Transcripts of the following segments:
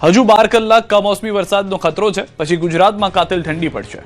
હજુ 12 કલાક કમોસમી વરસાદનો ખતરો છે, પછી ગુજરાતમાં કાતિલ ઠંડી પડશે।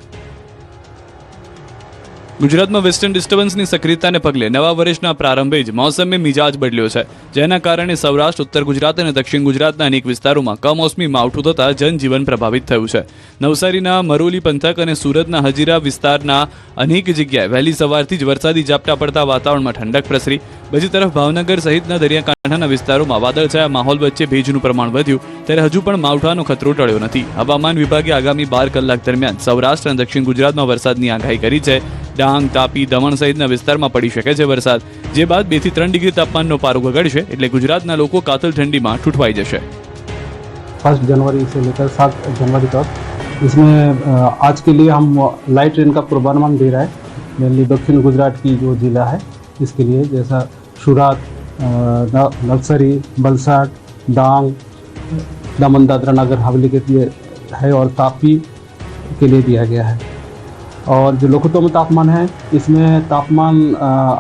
ગુજરાતમાં વેસ્ટર્ન ડિસ્ટર્બન્સની સક્રિયતાને પગલે નવા વર્ષના પ્રારંભે જ મોસમે મિજાજ બદલ્યો છે, જેના કારણે સૌરાષ્ટ્ર, ઉત્તર ગુજરાત અને દક્ષિણ ગુજરાતના અનેક વિસ્તારોમાં કમોસમી માવઠું થતાં જનજીવન પ્રભાવિત થયું છે। નવસારીના મરોલી પંથક અને સુરતના હજીરા વિસ્તારના અનેક જગ્યાએ વહેલી સવારથી જ વરસાદી ઝાપટા પડતા વાતાવરણમાં ઠંડક પ્રસરી। બીજી તરફ ભાવનગર સહિતના દરિયાકાંઠાના વિસ્તારોમાં વાદળછાયા માહોલ વચ્ચે ભેજનું પ્રમાણ વધ્યું, ત્યારે હજુ પણ માવઠાનો ખતરો ટળ્યો નથી। હવામાન વિભાગે આગામી 12 કલાક દરમિયાન સૌરાષ્ટ્ર અને દક્ષિણ ગુજરાતમાં વરસાદની આગાહી કરી છે। ડાંગ, તાપી, દમણ સહિતના વિસ્તારમાં પડી શકે છે વરસાદ, જે બાદ 2 થી 3 ડિગ્રી તાપમાનનો પારો ગગડશે, એટલે ગુજરાતના લોકો કાતિલ ठंडीમાં ठुठवाई जैसे। 1 जनवरी से लेकर 7 जनवरी तक इसमें आज के लिए हम लाइट रेन का पूर्वानुमान दे रहा है। मेनली दक्षिण गुजरात की जो जिला है इसके लिए, जैसा सूरत, नवसारी, वलसाड, डांग, दमन दादरा नगर हवेली के लिए है और तापी के लिए दिया गया है। और जो लघुत्तम तापमान है इसमें तापमान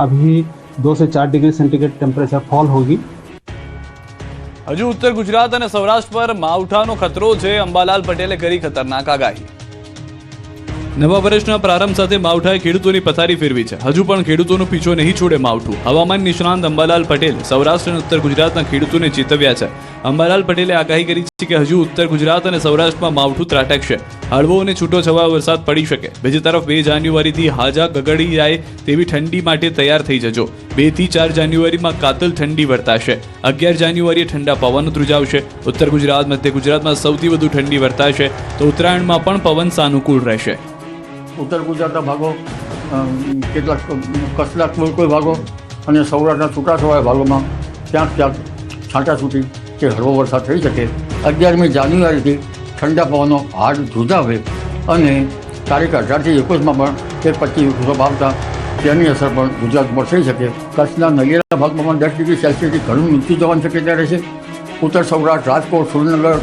अभी 2 से 4 डिग्री सेंटीग्रेड टेम्परेचर फॉल होगी। હજુ ઉત્તર ગુજરાત અને સૌરાષ્ટ્ર પર માવઠાનો ખતરો છે, અંબાલાલ પટેલે કરી ખતરનાક આગાહી। નવા વર્ષના પ્રારંભ સાથે માવઠાએ ખેડૂતોની પથારી ફેરવી છે। હજુ પણ ખેડૂતોનો પીછો નહીં છોડે માવઠું। હવામાન નિષ્ણાંત અંબાલાલ પટેલ સૌરાષ્ટ્ર અને ઉત્તર ગુજરાતના ખેડૂતોને ચેતવ્યા છે। અંબાલાલ પટેલે આગાહી કરી છે કે હજુ ઉત્તર ગુજરાત અને સૌરાષ્ટ્રમાં માવઠું ત્રાટકશે। હળવો અને છૂટો છવાયો વરસાદ પડી શકે। બીજી તરફ 2 જાન્યુઆરીથી હાજા ગગડી જાય તેવી ઠંડી માટે તૈયાર થઈ જજો। 2 થી 4 જાન્યુઆરીમાં કાતિલ ઠંડી વર્તાશે। 11 જાન્યુઆરીએ ઠંડા પવન ધ્રુજાવશે। ઉત્તર ગુજરાત, મધ્ય ગુજરાતમાં સૌથી વધુ ઠંડી વર્તાશે, તો ઉત્તરાયણમાં પણ પવન સાનુકૂળ રહેશે। ઉત્તર ગુજરાતના ભાગો, કેટલાક કચ્છના કોઈ ભાગો અને સૌરાષ્ટ્રના છૂટાછવાયા ભાગોમાં ક્યાંક છાંટાછૂટી કે હળવો વરસાદ થઈ શકે। 11મી જાન્યુઆરીથી ઠંડા પવનો હાડ ધ્રુજાવે અને તારીખ 18 થી 21માં પણ 25 વૃષભ આવતા તેની અસર પણ ગુજરાત પર થઈ શકે। કચ્છના નલિયાના ભાગમાં પણ 10 ડિગ્રી સેલ્સિયસથી ઘણું નીચું જવાની શક્યતા રહેશે। ઉત્તર સૌરાષ્ટ્ર, રાજકોટ, સુરેન્દ્રનગર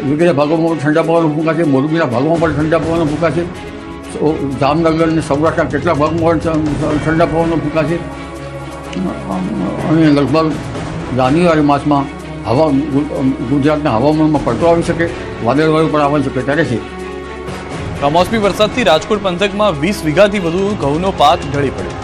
વગેરે ભાગોમાં પણ ઠંડા પવનો ફૂંકાશે। મોરબીના ભાગોમાં પણ ઠંડા પવનો ફૂંકાશે। જામનગર અને સૌરાષ્ટ્રના કેટલાક ભાગમાં ઠંડા પવનો ફૂંકાશે અને લગભગ જાન્યુઆરી માસમાં ગુજરાતના હવામાનમાં પડતો આવી શકે, વાદળવાયુ પણ આવવાની શક્યતા રહેશે। કમોસમી વરસાદથી રાજકોટ પંથકમાં 20 વીઘાથી વધુ ઘઉંનો પાક ઢળી પડ્યો।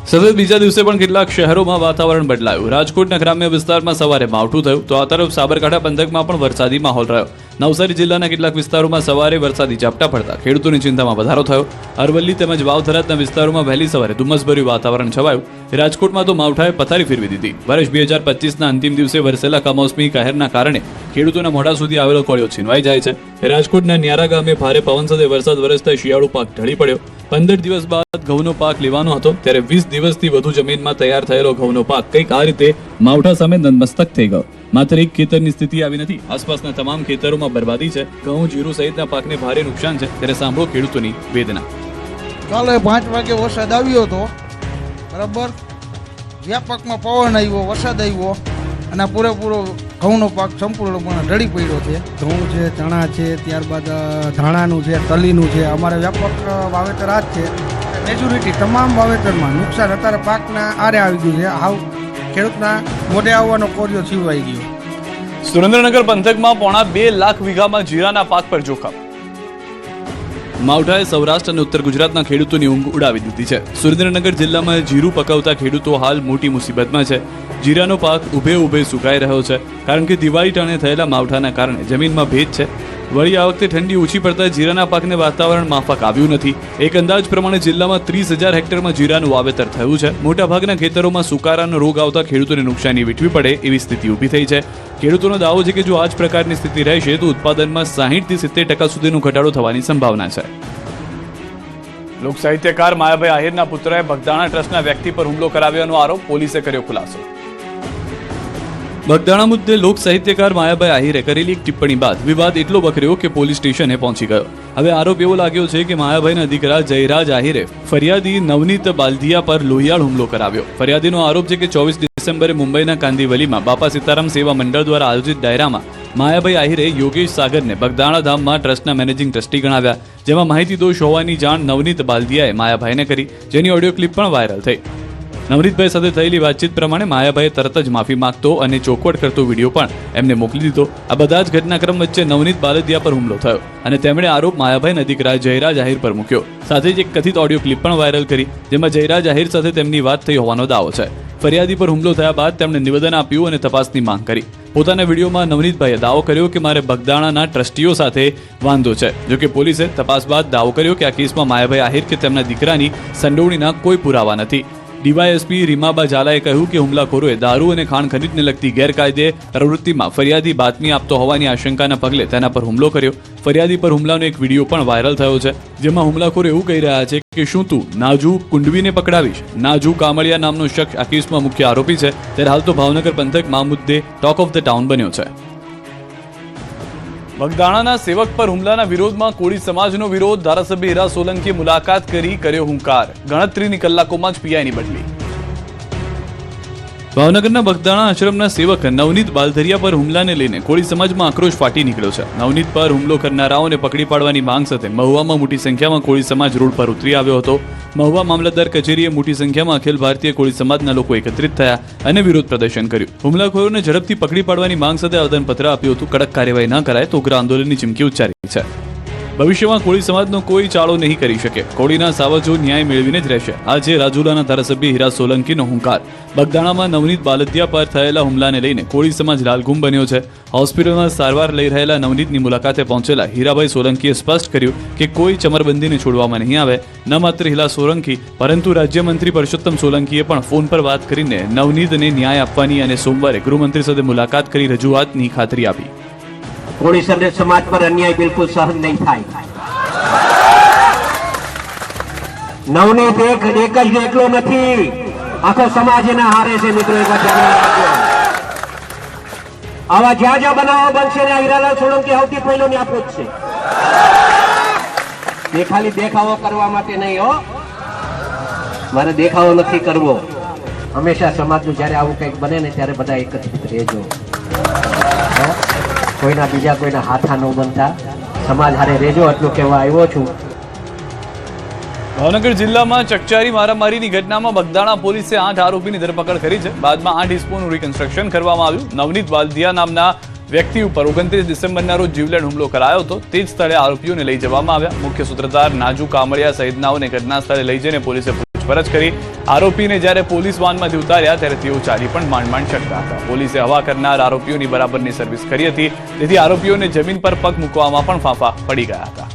સતત બીજા દિવસે પણ કેટલાક શહેરોમાં વાતાવરણ બદલાયું। રાજકોટના ગ્રામ્ય વિસ્તારમાં સવારે માવઠું થયું, તો આ તરફ સાબરકાંઠા પંથકમાં પણ વરસાદી માહોલ રહ્યો। નવસારી જિલ્લાના કેટલાક વિસ્તારોમાં સવારે વરસાદી ઝાપટા પડતા ખેડૂતોની ચિંતામાં વધારો થયો। અરવલ્લી તેમજ વાવ-થરાદના વિસ્તારોમાં વહેલી સવારે ધુમ્મસભર્યું વાતાવરણ છવાયું। રાજકોટમાં તો માવઠાએ પથારી ફેરવી દીધી। વર્ષ 2025ના અંતિમ દિવસે વરસેલા કમોસમી કહેરના કારણે ખેડૂતોના મોઢા સુધી આવેલો કોળિયો છીનવાઈ જાય છે। રાજકોટના ન્યારા ગામે ભારે પવન સાથે વરસાદ વરસતા શિયાળુ પાક ઢળી પડ્યો। 15 દિવસ બાદ ઘઉંનો પાક લેવાનો હતો, ત્યારે 20 દિવસથી વધુ જમીનમાં તૈયાર થયેલો ઘઉંનો પાક કંઈક આ રીતે માવઠા સામે નતમસ્તક થઈ ગયો। માત્ર એક ખેતરની સ્થિતિ આવી નથી, આસપાસના તમામ ખેતરોમાં બરબાદી છે। ઘઉં, જીરું સહિતના પાકને ભારે નુકસાન છે, ત્યારે સાંભળો ખેડૂતોની વેદના। કાલે 5 વાગે વરસાદ આવ્યો હતો, બરાબર, વ્યાપકમાં પવન આવ્યો, વરસાદ આવ્યો અને પૂરેપૂરો ઘઉંનો પાક સંપૂર્ણપણે ઢળી પડ્યો છે। ઘઉં છે, ચણા છે, ત્યારબાદ ધાણાનું છે, તલીનું છે, અમારે વ્યાપક વાવેતર આ જ છે। મેજોરિટી તમામ વાવેતરમાં નુકસાન અત્યારે પાકના આરે આવી ગયું છે। હાવ ખેડૂતના મોઢે આવવાનો કોરિયો છીનવાઈ ગયો। સુરેન્દ્રનગર પંથકમાં 2.5 લાખ વીઘામાં જીરાના પાક પર જોખમ। માવઠાએ સૌરાષ્ટ્ર અને ઉત્તર ગુજરાતના ખેડૂતોની ઊંઘ ઉડાવી દીધી છે। સુરેન્દ્રનગર જિલ્લામાં જીરું પકવતા ખેડૂતો હાલ મોટી મુસીબતમાં છે। જીરાનો પાક ઉભે સુકાઈ રહ્યો છે, કારણ કે દિવાળી ટાણે થયેલા માવઠાના કારણે જમીનમાં ભેજ છે। વળી આ વખતે ઠંડી ઓછી પડતા જીરાના પાકને વાતાવરણ માફક આવ્યું નથી। એક અંદાજ પ્રમાણે જિલ્લામાં 30,000 હેક્ટરમાં જીરાનું વાવેતર થયું છે। મોટાભાગના ખેતરોમાં સુકારાનો રોગ આવતા ખેડૂતોને નુકસાની વેઠવી પડે એવી સ્થિતિ ઊભી થઈ છે। ખેડૂતોનો દાવો છે કે જો આ જ પ્રકારની સ્થિતિ રહેશે તો ઉત્પાદનમાં 60 થી 70% સુધીનો ઘટાડો થવાની સંભાવના છે। લોક સાહિત્યકાર માયાભાઈ આહિરના પુત્રએ બગદાણા ટ્રસ્ટના વ્યક્તિ પર હુમલો કરાવ્યાનો આરોપ, પોલીસે કર્યો ખુલાસો। બગદાણા મુદ્દે લોક સાહિત્યકાર માયાભાઈ આહિરે કરેલી એક ટિપ્પણી બાદ વિવાદ એટલો વકર્યો કે પોલીસ સ્ટેશને પહોંચી ગયો। હવે આરોપ એવો લાગ્યો છે કે માયાભાઈના દીકરા જયરાજ આહિરે ફરિયાદી નવનીત બાલદિયા પર લોહિયાળ હુમલો કરાવ્યો। ફરિયાદીનો આરોપ છે કે 24 ડિસેમ્બરે મુંબઈના કાંદિવલીમાં બાપા સીતારામ સેવા મંડળ દ્વારા આયોજિત ડાયરામાં માયાભાઈ આહિરે યોગેશ સાગરને બગદાણા ધામમાં ટ્રસ્ટના મેનેજિંગ ટ્રસ્ટી ગણાવ્યા, જેમાં માહિતી દોષ હોવાની જાણ નવનીત બાલદિયાએ માયાભાઈને કરી, જેની ઓડિયો ક્લિપ પણ વાયરલ થઈ। નવનીતભાઈ સાથે થયેલી વાતચીત પ્રમાણે માયાભાઈએ તરત જ માફી માંગતો અને ચોખવટ કરતો વિડીયો પણ એમને મોકલી દીધો. આ બધા જ ઘટનાક્રમ વચ્ચે નવનીત બાલદિયા પર હુમલો થયો અને તેમણે આરોપ માયાભાઈના દીકરા જયરાજ આહિર પર મૂક્યો. સાથે જ એક કથિત ઓડિયો ક્લિપ પણ વાયરલ કરી, જેમાં જયરાજ આહિર સાથે તેમની વાત થઈ હોવાનો દાવો છે. ફરિયાદી પર હુમલો થયા બાદ તેમણે નિવેદન આપ્યું અને તપાસની માંગ કરી. પોતાના વિડીયોમાં નવનીતભાઈએ દાવો કર્યો કે મારે બગદાણાના ટ્રસ્ટીઓ સાથે વાંધો છે. જોકે પોલીસે તપાસ બાદ દાવો કર્યો કે આ કેસમાં માયાભાઈ આહિર કે તેમના દીકરાની સંડોવણીના કોઈ પુરાવા નથી. ડીવાયએસપી રીમાબા ઝાલાએ કહ્યું કે હુમલાખોરોએ દારૂ અને ખાણ ખનીજને લગતી ગેરકાયદે પ્રવૃત્તિમાં ફરિયાદી બાતમી આપતો હોવાની આશંકાના પગલે તેના પર હુમલો કર્યો. ફરિયાદી પર હુમલાનો એક વિડીયો પણ વાયરલ થયો છે, જેમાં હુમલાખોર એવું કહી રહ્યા છે કે શું તું નાજુ કુંડવીને પકડાવીશ. નાજુ કામળિયા નામનો શખ્સ આ કેસમાં મુખ્ય આરોપી છે. ત્યારે હાલ તો ભાવનગર પંથકમાં મુદ્દે ટોક ઓફ ધ ટાઉન બન્યો છે. બગદાણાના સેવક પર હુમલાના વિરોધમાં કોળી સમાજનો વિરોધ. ધારાસભ્ય હીરા સોલંકીએ મુલાકાત કરી કર્યો હુંકાર. ગણતરીની કલાકોમાં જ પીઆઈની બદલી. ભાવનગરના બગદાણા આશ્રમના સેવક નવનીત બાલધરિયા પર હુમલાને લઈને કોળી સમાજમાં આક્રોશ ફાટી નીકળ્યો છે. નવનીત પર હુમલો કરનારાઓને પકડી પાડવાની માંગ સાથે મહુવામાં મોટી સંખ્યામાં કોળી સમાજ રોડ પર ઉતરી આવ્યો હતો. મહુવા મામલતદાર કચેરીએ મોટી સંખ્યામાં અખિલ ભારતીય કોળી સમાજના લોકો એકત્રિત થયા અને વિરોધ પ્રદર્શન કર્યું. હુમલાખોરોને ઝડપથી પકડી પાડવાની માંગ સાથે આવેદનપત્ર આપ્યું હતું. કડક કાર્યવાહી ન કરાય તો ઉગ્ર આંદોલનની ચીમકી ઉચ્ચારી છે. ભવિષ્યમાં કોળી સમાજનો કોઈ ચાળો નહીં કરી શકે. કોળીના સાવજો ન્યાય મેળવીને જ રહેશે. આજે રાજુલાના ધારાસભ્ય હીરા સોલંકીનો હુંકાર. બગદાણામાં નવનીત બાલદિયા પર થયેલા હુમલાને લઈને કોળી સમાજ લાલઘુમ બન્યો છે. હોસ્પિટલમાં સારવાર લઈ રહેલા નવનીતની મુલાકાતે પહોંચેલા હીરાભાઈ સોલંકીએ સ્પષ્ટ કર્યું કે કોઈ ચમરબંધીને છોડવામાં નહીં આવે. ન માત્ર હીરા સોલંકી પરંતુ રાજ્યમંત્રી પરસોત્તમ સોલંકીએ પણ ફોન પર વાત કરીને નવનીતને ન્યાય આપવાની અને સોમવારે ગૃહમંત્રી સાથે મુલાકાત કરી રજૂઆતની ખાતરી આપી. કોળી સમાજ પર અન્યાય બિલકુલ સહન નહીં થાય. નવનીત એક જ એકલો નથી, આખો સમાજ એના હારે છે. મિત્રો એક વાત આવા જ્યાં જ્યાં બનાવો બનશે ને હીરાલાલ સોલંકી સૌથી પહેલો ને આપો જ છે. એ ખાલી દેખાવો કરવા માટે નહીં હો, મારે દેખાવો નથી કરવો. હંમેશા સમાજનું જયારે આવું કંઈક બને ને ત્યારે બધા એકત્રિત રહેજો. કોઈના બીજા કોઈના હાથા ન બનતા, સમાજ હારે રેજો, એટલું કહેવા આવ્યો છું. ભાવનગર જિલ્લામાં ચકચારી મારામારીની ઘટનામાં બગદાણા પોલીસે 8 આરોપીની ધરપકડ કરી છે. બાદમાં 8 ઇસમોનું રિકન્સ્ટ્રક્શન કરવામાં આવ્યું. નવનીત બાલદિયા નામના વ્યક્તિ ઉપર 29 ડિસેમ્બરના રોજ જીવલેણ હુમલો કરાયો હતો. તે જ સ્થળે આરોપીઓને લઈ જવામાં આવ્યા. મુખ્ય સૂત્રધાર નાજુ કામળિયા સહિતનાઓને ઘટના સ્થળે લઈ જઈને પોલીસે પૂછપરછ કરી. આરોપીને જ્યારે પોલીસ વાનમાંથી ઉતાર્યા ત્યારે તેઓ ચાલી પણ માંડ શકતા હતા. પોલીસે હવા કરનાર આરોપીઓની બરાબરની સર્વિસ કરી હતી, તેથી આરોપીઓને જમીન પર પગ મૂકવામાં પણ ફાંફા પડી ગયા હતા.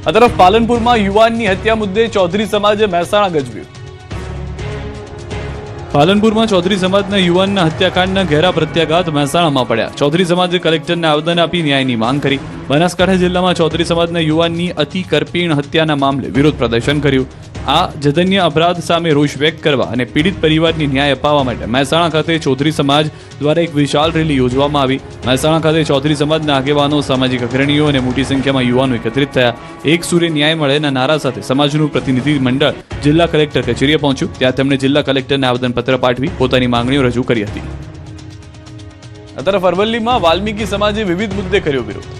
આ તરફ પાલનપુરમાં યુવાનની હત્યા મુદ્દે ચૌધરી સમાજે મહેસાણા ગજવ્યું. પાલનપુરમાં ચૌધરી સમાજના યુવાનના હત્યાકાંડના ઘેરા પ્રત્યાઘાત મહેસાણામાં પડ્યા. ચૌધરી સમાજે કલેક્ટરને આવેદન આપી ન્યાયની માંગ કરી. બનાસકાંઠા જિલ્લામાં ચૌધરી સમાજના યુવાનની અતિ કરપીણ હત્યાના મામલે વિરોધ પ્રદર્શન કર્યું. આ જધન્ય અપરાધ સામે રોષ વ્યક્ત કરવા અને પીડિત પરિવારને ન્યાય અપાવવા માટે મહેસાણા ખાતે ચૌધરી સમાજ દ્વારા એક વિશાળ રેલી યોજવામાં આવી. મહેસાણા ખાતે ચૌધરી સમાજના આગેવાનો, સામાજિક અગ્રણીઓ અને મોટી સંખ્યામાં યુવાનો એકત્રિત થયા. એક સૂરે ન્યાય મળેના નારા સાથે સમાજનું પ્રતિનિધિ મંડળ જિલ્લા કલેક્ટર કચેરીએ પહોંચ્યું. ત્યાં તેમણે જિલ્લા કલેક્ટરને આવેદનપત્ર પાઠવી પોતાની માંગણીઓ રજૂ કરી હતી. આ તરફ અરવલ્લીમાં વાલ્મીકી સમાજે વિવિધ મુદ્દે કર્યો વિરોધ.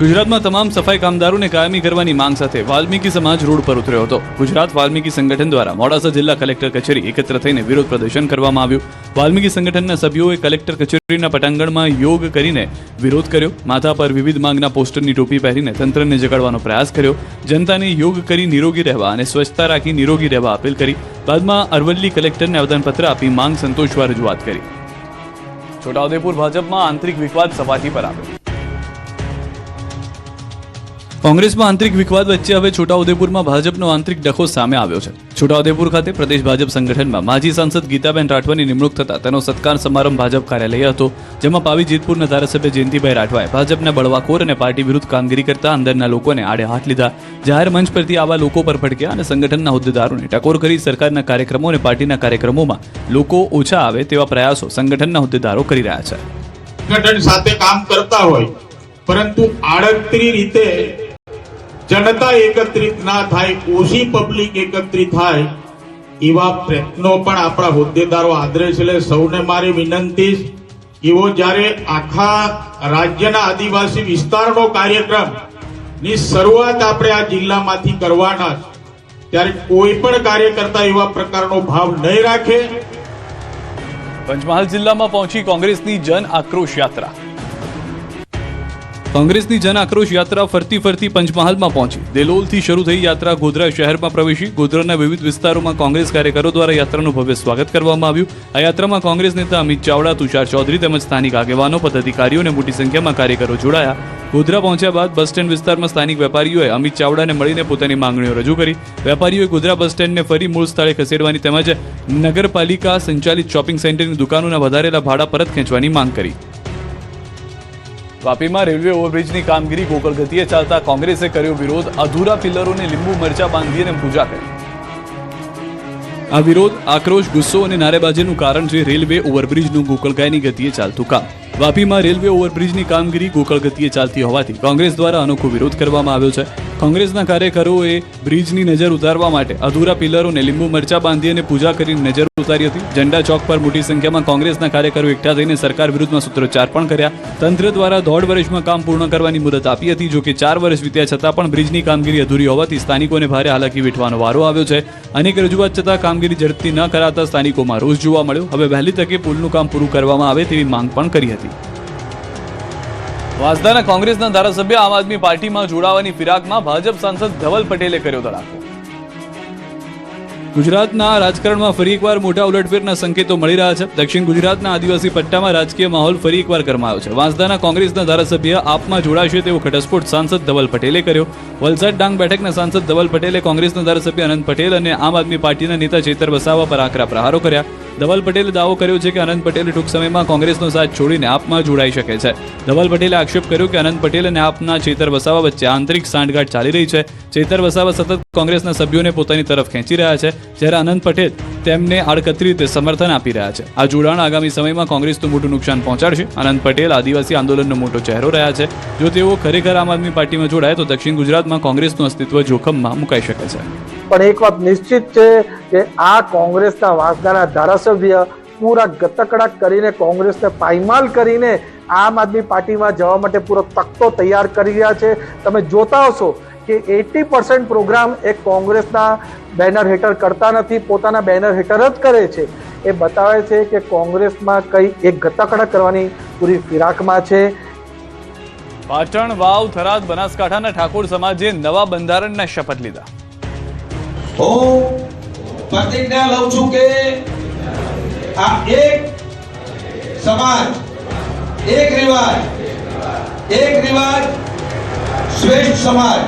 ગુજરાતમાં તમામ સફાઈ કામદારોને કાયમી કરવાની માંગ સાથે વાલ્મીકી સમાજ રોડ પર ઉતર્યો હતો. ગુજરાત વાલ્મીકી સંગઠન દ્વારા મોડાસા જિલ્લા કલેક્ટર કચેરી એકત્ર થઈને વિરોધ પ્રદર્શન કરવામાં આવ્યું. વાલ્મીકી સંગઠનના સભ્યોએ કલેક્ટર કચેરીના પટાંગણમાં યોગ કરીને વિરોધ કર્યો. માથા પર વિવિધ માંગના પોસ્ટરની ટોપી પહેરીને તંત્રને જગાડવાનો પ્રયાસ કર્યો. જનતાને યોગ કરી નિરોગી રહેવા અને સ્વચ્છતા રાખી નિરોગી રહેવા અપીલ કરી. બાદમાં અરવલ્લી કલેક્ટરને આવેદનપત્ર આપી માંગ સંતોષવા રજૂઆત કરી. છોટાઉદેપુર ભાજપમાં આંતરિક વિવાદ સપાટી પર આવ્યો. કોંગ્રેસમાં આંતરિક વિવાદ વચ્ચે હવે છોટાઉદેપુરમાં ભાજપનો આંતરિક ડખો સામે આવ્યો છે. છોટાઉદેપુર ખાતે પ્રદેશ ભાજપ સંગઠનમાં માજી સાંસદ ગીતાબેન રાઠવાની નિમણૂક થતા તેનો સત્કાર સમારંભ ભાજપ કાર્યાલય હતો, જેમાં પાવી જેતપુરના ધારાસભ્ય જયંતિભાઈ રાઠવાએ ભાજપના બળવાખોર અને પાર્ટી વિરુદ્ધ કામગીરી કરતા અંદરના લોકોને આડે હાથ લીધા. જાહેર મંચ પરથી આવા લોકો પર ભડક્યા અને સંગઠનના હોદ્દેદારોને ટકોર કરી સરકારના કાર્યક્રમો અને પાર્ટીના કાર્યક્રમોમાં લોકો ઓછા આવે તેવા પ્રયાસો સંગઠનના હોદ્દેદારો કરી રહ્યા છે. સંગઠન સાથે કામ કરતા હોય પરંતુ આડકતરી રીતે જનતા એકત્રિત ના થાય, ઓછી પબ્લિક એકત્રિત થાય એવા પ્રયત્નો પણ આપણા હોદ્દેદારો આદરે છે. સૌને મારી વિનંતી, એવો જ્યારે આખા રાજ્યના આદિવાસી વિસ્તારનો કાર્યક્રમ ની શરૂઆત આપણે આ જિલ્લામાંથી કરવાના છે, ત્યારે કોઈ પણ કાર્યકર્તા એવા પ્રકારનો ભાવ નહીં રાખે. પંચમહાલ જિલ્લામાં પહોંચી કોંગ્રેસની જન આક્રોશ યાત્રા. કોંગ્રેસની જન આક્રોશ યાત્રા ફરતી ફરતી પંચમહાલમાં પહોંચી. દેલોલથી શરૂ થઈ યાત્રા ગોધરા શહેરમાં પ્રવેશી. ગોધરાના વિવિધ વિસ્તારોમાં કોંગ્રેસ કાર્યકરો દ્વારા યાત્રાનું ભવ્ય સ્વાગત કરવામાં આવ્યું. આ યાત્રામાં કોંગ્રેસ નેતા અમિત ચાવડા, તુષાર ચૌધરી તેમજ સ્થાનિક આગેવાનો, પદાધિકારીઓ અને મોટી સંખ્યામાં કાર્યકરો જોડાયા. ગોધરા પહોંચ્યા બાદ બસ સ્ટેન્ડ વિસ્તારમાં સ્થાનિક વેપારીઓએ અમિત ચાવડાને મળીને પોતાની માંગણીઓ રજૂ કરી. વેપારીઓએ ગોધરા બસ સ્ટેન્ડને ફરી મૂળ સ્થળે ખસેડવાની તેમજ નગરપાલિકા સંચાલિત શોપિંગ સેન્ટરની દુકાનોના વધારેલા ભાડા પરત ખેંચવાની માંગ કરી. વાપીમાં રેલવે ઓવરબ્રિજની કામગીરી ગોકળ ગતિએ ચાલતા કોંગ્રેસે કર્યો વિરોધ. અધૂરા પિલ્લરોને લીંબુ મરચા બાંધી અને પૂજા કરી. આ વિરોધ, આક્રોશ, ગુસ્સો અને નારેબાજીનું કારણ છે રેલવે ઓવરબ્રિજનું ગોકળગાયની ગતિએ ચાલતું કામ. વાપીમાં રેલવે ઓવરબ્રિજની કામગીરી ગોકળ ગતિએ ચાલતી હોવાથી કોંગ્રેસ દ્વારા અનોખો વિરોધ કરવામાં આવ્યો છે. કોંગ્રેસના કાર્યકરોએ બ્રિજની નજર ઉતારવા માટે અધૂરા પિલ્લરોને લીંબુ મરચા બાંધી અને પૂજા કરીને નજર ઉતારી હતી. ઝંડા ચોક પર મોટી સંખ્યામાં કોંગ્રેસના કાર્યકરો એકઠા થઈને સરકાર વિરુદ્ધમાં સૂત્રોચ્ચાર પણ કર્યા. તંત્ર દ્વારા 1.5 વર્ષમાં કામ પૂર્ણ કરવાની મુદત આપી હતી. જો કે 4 વર્ષ વીત્યા છતાં પણ બ્રિજની કામગીરી અધૂરી હોવાથી સ્થાનિકોને ભારે હાલાકી વેઠવાનો વારો આવ્યો છે. અનેક રજૂઆત છતાં કામગીરી ઝડપથી ન કરાતા સ્થાનિકોમાં રોષ જોવા મળ્યો. હવે વહેલી તકે પુલનું કામ પૂરું કરવામાં આવે તેવી માંગ પણ કરી હતી. વાંસદાના કોંગ્રેસના ધારાસભ્ય આમ આદમી પાર્ટીમાં જોડાવાની ફિરાકમાં ભાજપ સાંસદ ધવલ પટેલે કર્યો ધડાકો. ગુજરાતના રાજકારણમાં ફરી એકવાર મોટા ઉલટફેરના સંકેતો મળી રહ્યા છે. દક્ષિણ ગુજરાતના આદિવાસી પટ્ટામાં રાજકીય માહોલ ફરી એકવાર ગરમાયો છે. વાંસદાના કોંગ્રેસના ધારાસભ્ય આપમાં જોડાશે તેવો ઘટસ્ફોટ સાંસદ ધવલ પટેલે કર્યો. વલસાડ ડાંગ બેઠકના સાંસદ ધવલ પટેલે કોંગ્રેસના ધારાસભ્ય અનંત પટેલ અને આમ આદમી પાર્ટીના નેતા ચેતર વસાવા પર આકરા પ્રહારો કર્યા. ધવલ પટેલે દાવો કર્યો છે કે અનંત પટેલ ટૂંક સમયમાં કોંગ્રેસનો સાથ છોડીને આપમાં જોડાઈ શકે છે. ધવલ પટેલે આક્ષેપ કર્યો કે અનંત પટેલ અને આપના ચેતર વસાવા વચ્ચે આંતરિક સાંઠગાંઠ ચાલી રહી છે. ચેતર વસાવા સતત કોંગ્રેસના સભ્યોને પોતાની તરફ ખેંચી રહ્યા છે, જ્યારે અનંત પટેલ તેમને આડકતરી રીતે સમર્થન આપી રહ્યા છે. આ જોડાણ આગામી સમયમાં કોંગ્રેસનું મોટું નુકસાન પહોંચાડશે. અનંત પટેલ આદિવાસી આંદોલનનો મોટો ચહેરો રહ્યા છે. જો તેઓ ખરેખર આમ આદમી પાર્ટીમાં જોડાય તો દક્ષિણ ગુજરાતમાં કોંગ્રેસનું અસ્તિત્વ જોખમમાં મુકાઈ શકે છે. પણ એક વાત નિશ્ચિત છે કે આ કોંગ્રેસના વાંસદાના ધારાસભ્ય પૂરા ગતકડા કરીને કોંગ્રેસને પાયમાલ કરીને આમ આદમી પાર્ટીમાં જવા માટે પૂરો તખ્તો તૈયાર કરી રહ્યા છે. તમે જોતા હશો કે 80% પ્રોગ્રામ એ કોંગ્રેસના બેનર હેઠળ કરતા નથી, પોતાના બેનર હેઠળ જ કરે છે. એ બતાવે છે કે કોંગ્રેસમાં કઈ એક ગતકડા કરવાની પૂરી ફિરાકમાં છે. પાટણ, વાવ, થરાદ, બનાસકાંઠાના ઠાકોર સમાજે નવા બંધારણના શપથ લીધા. હું પ્રતિજ્ઞા લઉં છું કે આ એક સમાજ, એક રિવાજ શ્રેષ્ઠ સમાજ.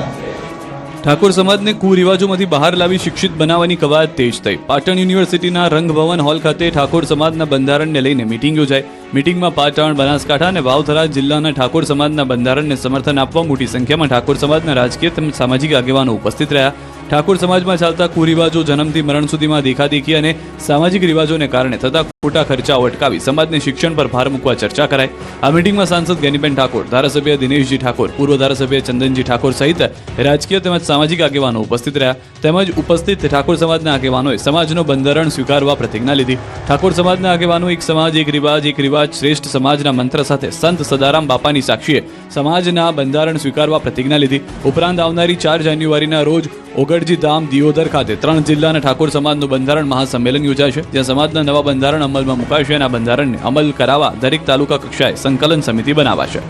ઠાકોર સમાજને કુરિવાજોમાંથી બહાર લાવી શિક્ષિત બનાવવાની કવાયત તેજ થઈ. પાટણ યુનિવર્સિટીના રંગભવન હોલ ખાતે ઠાકોર સમાજના બંધારણને લઈને મીટિંગ યોજાઈ. મીટિંગમાં પાટણ, બનાસકાંઠા અને વાવ-થરાદ જિલ્લાના ઠાકોર સમાજના બંધારણને સમર્થન આપવા મોટી સંખ્યામાં ઠાકોર સમાજના રાજકીય તેમજ સામાજિક આગેવાનો ઉપસ્થિત રહ્યા. ઠાકોર સમાજમાં ચાલતા કુરિવાજો, જન્મથી મરણ સુધીમાં દેખાદેખી અને સામાજિક રિવાજોને કારણે થતા ખોટા ખર્ચાઓ અટકાવી સમાજને શિક્ષણ પર ભાર મૂકવા ચર્ચા કરાઈ. આ મીટિંગમાં સાંસદ જ્ઞાનીબેન ઠાકોર, ધારાસભ્ય દિનેશજી ઠાકોર, પૂર્વ ધારાસભ્ય ચંદનજી ઠાકોર સહિત રાજકીય તેમજ સામાજિક આગેવાનો ઉપસ્થિત રહ્યા. તેમજ ઉપસ્થિત ઠાકોર સમાજના આગેવાનોએ સમાજનો બંધારણ સ્વીકારવા પ્રતિજ્ઞા લીધી. ઠાકોર સમાજના આગેવાનો એક સમાજ એક રિવાજ શ્રેષ્ઠ સમાજના મંત્ર સાથે સંત સદારામ બાપાની સાક્ષીએ સમાજના બંધારણ સ્વીકારવા પ્રતિજ્ઞા લીધી. ઉપરાંત આવનારી 4 જાન્યુઆરીના રોજ ઓગળજી ધામ, દિયોદર ખાતે 3 જિલ્લાના ઠાકોર સમાજનું બંધારણ મહાસંમેલન યોજાશે, જ્યાં સમાજના નવા બંધારણ અમલમાં મુકાશે અને આ બંધારણને અમલ કરાવવા દરેક તાલુકા કક્ષાએ સંકલન સમિતિ બનાવાશે.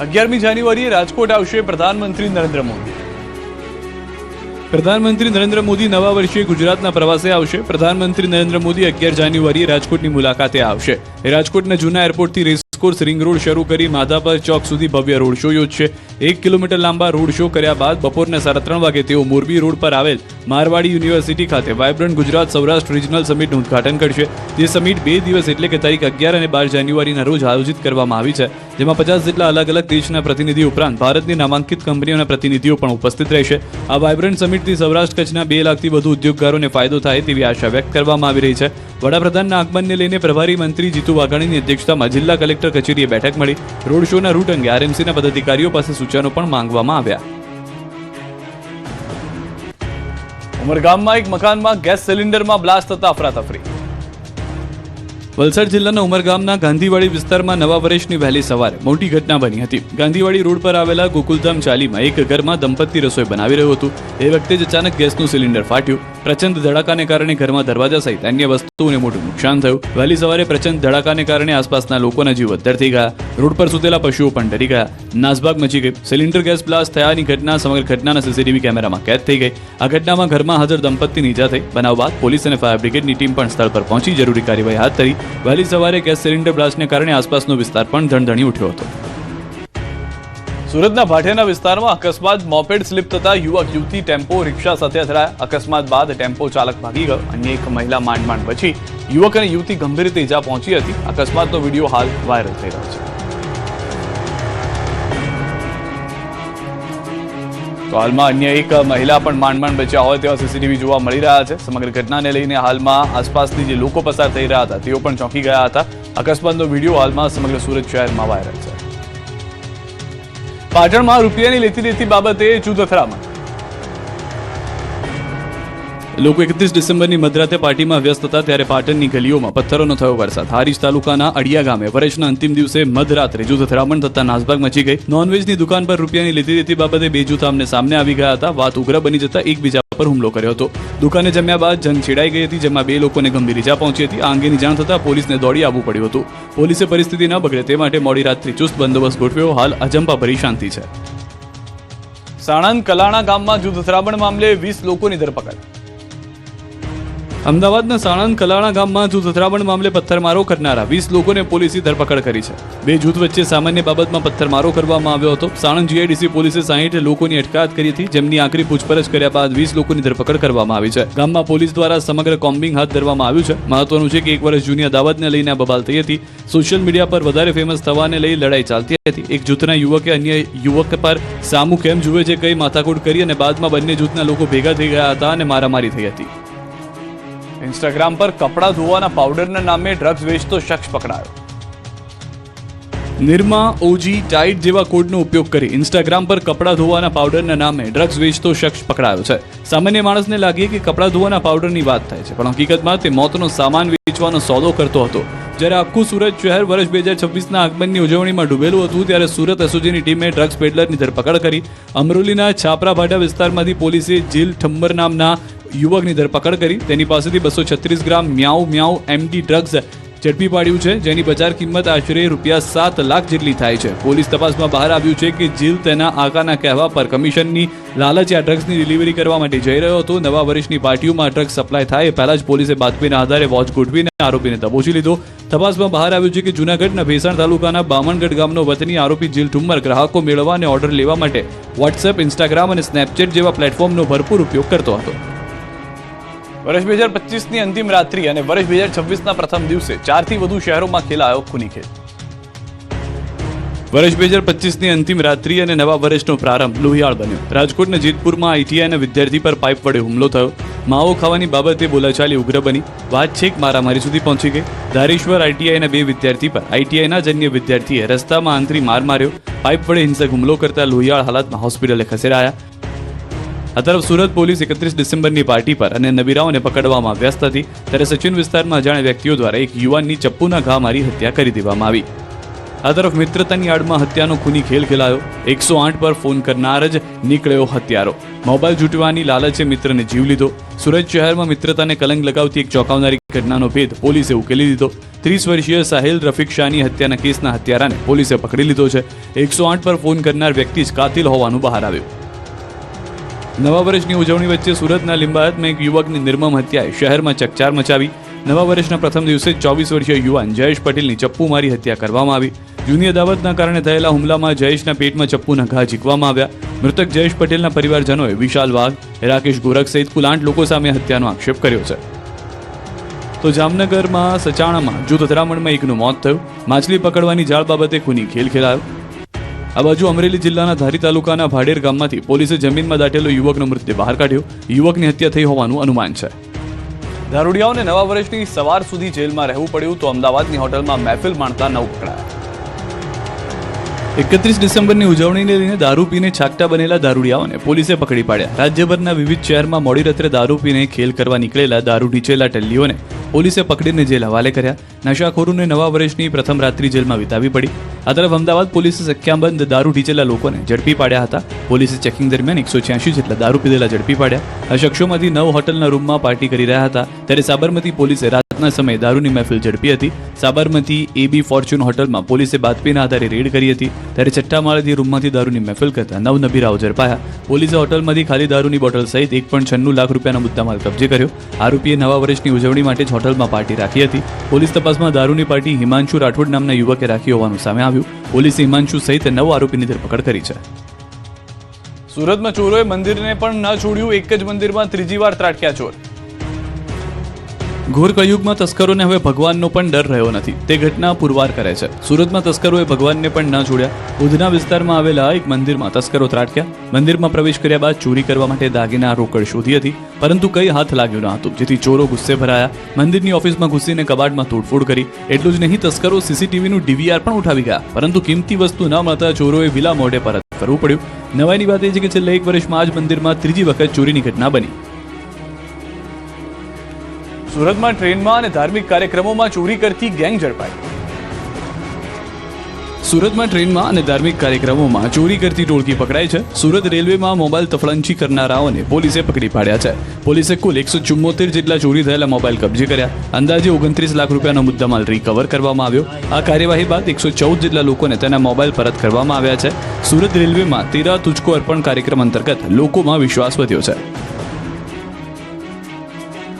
11મી જાન્યુઆરીએ રાજકોટ આવશે પ્રધાનમંત્રી નરેન્દ્ર મોદી. પ્રધાનમંત્રી નરેન્દ્ર મોદી નવા વર્ષે ગુજરાતના પ્રવાસે આવશે. પ્રધાનમંત્રી નરેન્દ્ર મોદી 11 જાન્યુઆરીએ રાજકોટની મુલાકાતે આવશે. રાજકોટના જૂના એરપોર્ટથી રેસકોર્સ રિંગ રોડ શરૂ કરી માધાપર ચોક સુધી ભવ્ય રોડ શો યોજશે. 1 કિલોમીટર લાંબા રોડ શો કર્યા બાદ બપોરના 3:30 વાગે તેઓ મોરબી રોડ પર આવેલ મારવાડી યુનિવર્સિટી ખાતે વાયબ્રન્ટ ગુજરાત સૌરાષ્ટ્ર રિજનલ સમિટનું ઉદઘાટન કરશે. જે સમિટ 2 દિવસ એટલે કે તારીખ 11 અને 12 જાન્યુઆરીના રોજ આયોજિત કરવામાં આવી છે, જેમાં 50 જેટલા અલગ અલગ દેશના પ્રતિનિધિઓ ઉપરાંત ભારતની નામાંકિત કંપનીઓના પ્રતિનિધિઓ પણ ઉપસ્થિત રહેશે. આ વાયબ્રન્ટ સમિટથી સૌરાષ્ટ્ર કચ્છના 2 લાખથી વધુ ઉદ્યોગકારોને ફાયદો થાય તેવી આશા વ્યક્ત કરવામાં આવી રહી છે. વડાપ્રધાનના આગમનને લઈને પ્રભારી મંત્રી જીતુ વાઘાણીની અધ્યક્ષતામાં જિલ્લા કલેક્ટર કચેરીએ બેઠક મળી. રોડ શોના રૂટ અંગે આરએમસીના પદાધિકારીઓ પાસે સૂચનો પણ માંગવામાં આવ્યા. ઉમરગામમાં એક મકાનમાં ગેસ સિલિન્ડરમાં બ્લાસ્ટ થતા અફરાતફરી. વલસાડ જિલ્લાના ઉમરગામના ગાંધીવાડી વિસ્તારમાં નવા વર્ષની વહેલી સવારે મોટી ઘટના બની હતી. ગાંધીવાડી રોડ પર આવેલા ગોકુલધામ ચાલીમાં એક ઘરમાં દંપતી રસોઈ બનાવી રહ્યું હતું. એ વખતે જ અચાનક ગેસનું સિલિન્ડર ફાટ્યું. પ્રચંડ ધડાકાને કારણે ઘરમાં દરવાજા સહિત અન્ય વસ્તુઓને મોટું નુકસાન થયું. વહેલી સવારે પ્રચંડ ધડાકાને કારણે આસપાસના લોકોના જીવ અદ્ધર થઈ ગયા. રોડ પર સૂતેલા પશુઓ પણ ડરી ગયા. નાસભાગ મચી ગઈ. સિલિન્ડર ગેસ બ્લાસ્ટ થયાની ઘટના સમગ્ર ઘટનાના સીસીટીવી કેમેરામાં કેદ થઈ ગઈ. આ ઘટનામાં ઘરમાં હાજર દંપતીની ઈજા થઈ. બનાવ બાદ પોલીસ અને ફાયર બ્રિગેડની ટીમ પણ સ્થળ પર પહોંચી જરૂરી કાર્યવાહી હાથ ધરી. વહેલી સવારે ગેસ સિલિન્ડર બ્લાસ્ટને કારણે આસપાસનો વિસ્તાર પણ ધણધણી ઉઠ્યો હતો. સુરતના ભાટિયાના વિસ્તારમાં અકસ્માત. મોપેડ સ્લીપ થતા યુવક યુવતી ટેમ્પો રિક્ષા સાથે અથડાયા. અકસ્માત બાદ ટેમ્પો ચાલક ભાગી ગયો. અન્ય એક મહિલા માંડ બચી. યુવક અને યુવતી ગંભીર રીતે ઈજા પહોંચી હતી. અકસ્માતનો વિડીયો હાલ વાયરલ થઈ રહ્યો છે. તો હાલમાં અન્ય એક મહિલા પણ માંડ બચ્યા હોય તેવા સીસીટીવી જોવા મળી રહ્યા છે. સમગ્ર ઘટનાને લઈને હાલમાં આસપાસથી જે લોકો પસાર થઈ રહ્યા હતા તેઓ પણ ચોંકી ગયા હતા. અકસ્માતનો વિડીયો હાલમાં સમગ્ર સુરત શહેરમાં વાયરલ છે. પાટણમાં રૂપિયાની લેતી બાબતે જૂથ અથડામણ. લોકો 31 ડિસેમ્બરની મધરાતે પાર્ટીમાં વ્યસ્ત હતા ત્યારે પાટણની ગલીઓમાં પથ્થરોનો થયો વરસાદ. હારીજ તાલુકાના અડિયા ગામે વર્ષના અંતિમ દિવસે મધરાત્રે જૂથ અથડામણ થતા નાસભાગ મચી ગઈ. નોનવેજની દુકાન પર રૂપિયાની લેતી બાબતે બે જૂથ આમને સામને આવી ગયા હતા. વાત ઉગ્ર બની જતા એકબીજા પર હુમલો કર્યો હતો. દુકાને જમ્યા બાદ જંગ છેડાઈ ગઈ હતી, જેમાં બે લોકોને ગંભીર ઈજા પહોંચી હતી. આ અંગેની જાણ થતાં પોલીસને દોડી આવવું પડ્યું હતું. પોલીસે પરિસ્થિતિ ન બગડે તે માટે મોડી રાત્રિ ચુસ્ત બંદોબસ્ત ગોઠવ્યો. હાલ અજંપાભરી શાંતિ છે. સાણંદ કલાણા ગામમાં જૂથ અથડામણ મામલે 20 લોકોની ધરપકડ. અમદાવાદના સાણંદ કલાણા ગામમાં જૂથ અથડામણ મામલે પથ્થરમારો કરનારા 20 લોકોને પોલીસે ધરપકડ કરી છે. બે જૂથ વચ્ચે સામાન્ય બાબતમાં પથ્થરમારો કરવામાં આવ્યો હતો. સાણંદ જીઆઈડીસી પોલીસે 60 લોકોની અટકાયત કરી હતી, જેમની આખરી પૂછપરછ કર્યા બાદ 20 લોકોની ધરપકડ કરવામાં આવી છે. ગામમાં પોલીસ દ્વારા સમગ્ર કોમ્બિંગ હાથ ધરવામાં આવ્યું છે. મહત્વનું છે કે 1 વર્ષ જૂની અદાવતને લઈને બબાલ થઈ હતી. સોશિયલ મીડિયા પર વધારે ફેમસ થવાને લઈ લડાઈ ચાલતી હતી. એક જૂથના યુવકે અન્ય યુવક પર સામું કેમ જુએ છે કઈ માથાકૂટ કરી અને બાદમાં બંને જૂથના લોકો ભેગા થઈ ગયા હતા અને મારામારી થઈ હતી. ઇન્સ્ટાગ્રામ પર કપડાં ધોવાના પાવડરના નામે ડ્રગ્સ વેચતો શખ્સ પકડાયો. નિરમા, ઓજી, ટાઇડ જેવા કોડનો ઉપયોગ કરી ઇન્સ્ટાગ્રામ પર કપડાં ધોવાના પાવડરના નામે ડ્રગ્સ વેચતો શખ્સ પકડાયો છે. સામાન્ય માણસને લાગે કે કપડાં ધોવાના પાવડરની વાત થાય છે, પણ હકીકતમાં તે મોતનો સામાન વેચવાનો સોદો કરતો હતો. જ્યારે આખું સુરત શહેર વર્ષ 2026ના આગમનની ઉજવણીમાં ડૂબેલું હતું ત્યારે સુરત એસઓજીની ટીમે ડ્રગ્સ પેડલરની ધરપકડ કરી. અમરોલીના છાપરાભાટા વિસ્તારમાંથી પોલીસે જીલ ઠમ્બર નામના યુવકની ધરપકડ કરી. તેની પાસેથી 236 ગ્રામ મ્યાઉ એમડી ડ્રગ્સ ઝડપી પાડ્યું છે, જેની બજાર કિંમત આશરે ₹7 લાખ જેટલી થાય છે. પોલીસ તપાસમાં બહાર આવ્યું છે કે જીલ તેના આકાના કહેવા પર કમિશનની લાલચે આ ડ્રગ્સની ડિલિવરી કરવા માટે જઈ રહ્યો હતો. નવા વર્ષની પાર્ટીઓમાં ડ્રગ્સ સપ્લાય થાય એ પહેલા જ પોલીસે બાતમીના આધારે વોચ ગોઠવીને આરોપીને દબોચી લીધો. તપાસમાં બહાર આવ્યું છે કે જૂનાગઢના ભેસાણ તાલુકાના બામણગઢ ગામનો વતની આરોપી જીલ ઠુમ્મર ગ્રાહકો મેળવવા અને ઓર્ડર લેવા માટે વોટ્સએપ, ઇન્સ્ટાગ્રામ અને સ્નેપચેટ જેવા પ્લેટફોર્મનો ભરપૂર ઉપયોગ કરતો હતો. વર્ષ 2025ની અંતિમ રાત્રિ અને વર્ષ 2026ના પ્રથમ દિવસે 4થી વધુ શહેરોમાં ખેલાયો ખૂની ખેલ. વર્ષ 2025ની અંતિમ રાત્રિ અને નવા વર્ષનો પ્રારંભ લોહિયાળ બન્યો. રાજકોટના જેતપુરમાં આઈટીઆઈના વિદ્યાર્થી પર પાઇપ વડે હુમલો થયો. માવો ખાવાની બાબતે બોલાચાલી ઉગ્ર બની. વાત છેક મારામારી સુધી પહોંચી ગઈ. ધારેશ્વર આઈટીઆઈના 2 વિદ્યાર્થી પર આઈટીઆઈના જ અન્ય વિદ્યાર્થીએ રસ્તામાં આંતરી માર માર્યો. પાઇપ વડે હિંસક હુમલો કરતા લોહિયાળ હાલતમાં હોસ્પિટલે ખસેડાયા. આ તરફ સુરત પોલીસ 31 ડિસેમ્બરની પાર્ટી પર અને નબીરાઓને પકડવામાં વ્યસ્ત હતી ત્યારે સચિન વિસ્તારમાં અજાણ્યા વ્યક્તિઓ દ્વારા એક યુવાનની ચપ્પુના ઘા મારી હત્યા કરી દેવામાં આવી. આ તરફ મિત્રતાની આડમાં હત્યાનો ખૂની ખેલ ખેલાયો. 108 પર ફોન કરનાર જ નીકળ્યો હત્યારો. મોબાઈલ જૂટવાની લાલચે મિત્રને જીવ લીધો. સુરત શહેરમાં મિત્રતાને કલંક લગાવતી એક ચોંકાવનારી ઘટનાનો ભેદ પોલીસે ઉકેલી દીધો. 30 વર્ષીય સાહિલ રફીક શાહની હત્યાના કેસના હત્યારાને પોલીસે પકડી લીધો છે. 108 પર ફોન કરનાર વ્યક્તિ જ કાતિલ હોવાનું બહાર આવ્યું. નવા વર્ષની ઉજવણી વચ્ચે સુરતના લિંબાયતમાં એક યુવકની નિર્મમ હત્યાએ શહેરમાં ચકચાર મચાવી. નવા વર્ષના પ્રથમ દિવસે 24 વર્ષીય યુવાન જયેશ પટેલની ચપ્પુ મારી હત્યા કરવામાં આવી. જૂની અદાવતના કારણે થયેલા હુમલામાં જયેશના પેટમાં ચપ્પુના ઘા ઝીકવામાં આવ્યા. મૃતક જયેશ પટેલના પરિવારજનોએ વિશાલ વાઘ, રાકેશ ગોરખ સહિત કુલ 8 લોકો સામે હત્યાનો આક્ષેપ કર્યો છે. તો જામનગરમાં સચાણામાં જૂથ અથડામણમાં એકનું મોત થયું. માછલી પકડવાની જાળ બાબતે ખૂની ખેલ ખેલાયો. આ બાજુ અમરેલી જિલ્લાના ધારી તાલુકાના ભાડેર ગામમાંથી પોલીસે જમીનમાં દાટેલો યુવકનો મૃતદેહ બહાર કાઢ્યો. યુવકની હત્યા થઈ હોવાનું અનુમાન છે. દારૂડિયાઓને નવા વર્ષની સવાર સુધી જેલમાં રહેવું પડ્યું તો અમદાવાદની હોટલમાં મહેફિલ માણતા 9 પકડાયા. 31 ડિસેમ્બરની ઉજવણીને લઈને દારૂ પીને છાકટા બનેલા દારૂડિયાઓને પોલીસે પકડી પાડ્યા. રાજ્યભરના વિવિધ શહેરમાં મોડી રાત્રે દારૂ પીને ખેલ કરવા નીકળેલા દારૂ ઢીંચેલા ટલ્લીઓને પોલીસે પકડીને જેલ હવાલે કર્યા. નશાખોરોને નવા વર્ષની પ્રથમ રાત્રિ જેલમાં વિતાવી પડી. આ તરફ અમદાવાદ પોલીસે સંખ્યાબંધ દારૂ ઢીચેલા લોકોને ઝડપી પાડ્યા હતા. પોલીસે ચેકિંગ દરમિયાન 186 જેટલા દારૂ પીધેલા ઝડપી પાડ્યા. આ શખ્સોમાંથી 9 હોટલના રૂમમાં પાર્ટી કરી રહ્યા હતા. ત્યારે સાબરમતી પોલીસે રાતના સમયે દારૂની મહેફિલ ઝડપી હતી. સાબરમતી AB ફોર્ચ્યુન હોટલમાં પોલીસે બાતમીના આધારે રેડ કરી હતી. ત્યારે છઠ્ઠા માળેથી રૂમમાંથી દારૂની મહેફિલ કરતા 9 નબીરાઓ ઝડપાયા. પોલીસે હોટલમાંથી ખાલી દારૂની બોટલ સહિત 1.96 લાખ રૂપિયાનો મુદ્દામાલ કબજે કર્યો. આરોપીએ નવા વર્ષની ઉજવણી માટે જ હોટલમાં પાર્ટી રાખી હતી. પોલીસ તપાસમાં દારૂની પાર્ટી હિમાંશુ રાઠોડ નામના યુવકે રાખી હોવાનું સામે આવ્યું. પોલીસે હિમાંશુ સહિત 9 આરોપીની ધરપકડ કરી છે. સુરતમાં ચોરોએ મંદિરને પણ ન છોડ્યું. એક જ મંદિરમાં ત્રીજી વાર ત્રાટક્યા ચોર. ઘોર કળિયુગમાં તસ્કરોને હવે ભગવાનનો પણ ડર રહ્યો નથી. તે ઘટના પુરવાર કરે છે. સુરતમાં તસ્કરોએ ભગવાનને પણ ન છોડ્યા. ઉધના વિસ્તારમાં આવેલા એક મંદિરમાં તસ્કરો ત્રાટક્યા. મંદિરમાં પ્રવેશ કર્યા બાદ ચોરી કરવા માટે દાગીના રોકડ શોધી હતી, પરંતુ કંઈ હાથ લાગ્યું ન હતું, જેથી ચોરો ગુસ્સે ભરાયા. મંદિરની ઓફિસમાં ઘૂસીને કબાટમાં તોડફોડ કરી. એટલું જ નહીં, તસ્કરો CCTVનું DVR પણ ઉઠાવી ગયા, પરંતુ કિંમતી વસ્તુ ન મળતા ચોરોએ વિલા મોઢે પરત કરવું પડ્યું. નવાઈની વાત એ છે કે છેલ્લા 1 વર્ષમાં આ જ મંદિરમાં ત્રીજી વખત ચોરીની ઘટના બની. સુરતમાં ટ્રેનમાં અને ધાર્મિક કાર્યક્રમોમાં ચોરી કરતી ગેંગ ઝડપાઈ. સુરતમાં ટ્રેનમાં અને ધાર્મિક કાર્યક્રમોમાં ચોરી કરતી ટોળકી પકડાઈ છે. સુરત રેલવેમાં મોબાઈલ તફળંચી કરનારાઓને પોલીસે પકડી પાડ્યા છે. પોલીસે કુલ 174 જેટલા ચોરી થયેલા મોબાઈલ કબજે કર્યા. અંદાજે 29 લાખ રૂપિયાનો મુદ્દામાલ રિકવર કરવામાં આવ્યો. આ કાર્યવાહી બાદ 114 જેટલા લોકોને તેના મોબાઈલ પરત કરવામાં આવ્યા છે. સુરત રેલવેમાં 13 તુજકો અર્પણ કાર્યક્રમ અંતર્ગત લોકોમાં વિશ્વાસ વધ્યો છે.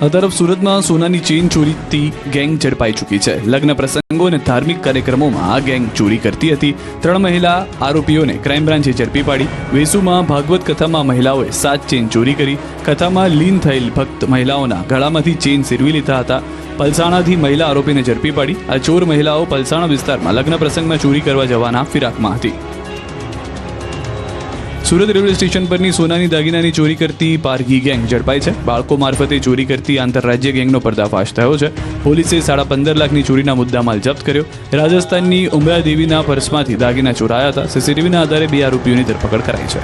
આ તરફ સુરતમાં સોનાની ચેઇન ચોરીથી ગેંગ ઝડપાઈ ચૂકી છે. લગ્ન પ્રસંગો અને ધાર્મિક કાર્યક્રમોમાં આ ગેંગ ચોરી કરતી હતી. 3 મહિલા આરોપીઓને ક્રાઇમ બ્રાન્ચે ઝડપી પાડી. વેસુમાં ભાગવત કથામાં મહિલાઓએ 7 ચેઇન ચોરી કરી. કથામાં લીન થયેલ ભક્ત મહિલાઓના ગળામાંથી ચેઇન સિરવી લીધા હતા. પલસાણાથી મહિલા આરોપીને ઝડપી પાડી. આ ચોર મહિલાઓ પલસાણા વિસ્તારમાં લગ્ન પ્રસંગમાં ચોરી કરવા જવાના ફિરાકમાં હતી. સુરત રેલવે સ્ટેશન પરની સોનાની દાગીનાની ચોરી કરતી પારગી ગેંગ ઝડપાઈ છે. બાળકો મારફતે ચોરી કરતી આંતરરાજ્ય ગેંગનો પર્દાફાશ થયો છે. પોલીસે 15.5 લાખની ચોરીના મુદ્દામાલ જપ્ત કર્યો. રાજસ્થાનની ઉમરા દેવીના પર્સમાંથી દાગીના ચોરાયા હતા. CCTVના આધારે 2 આરોપીઓની ધરપકડ કરાઈ છે.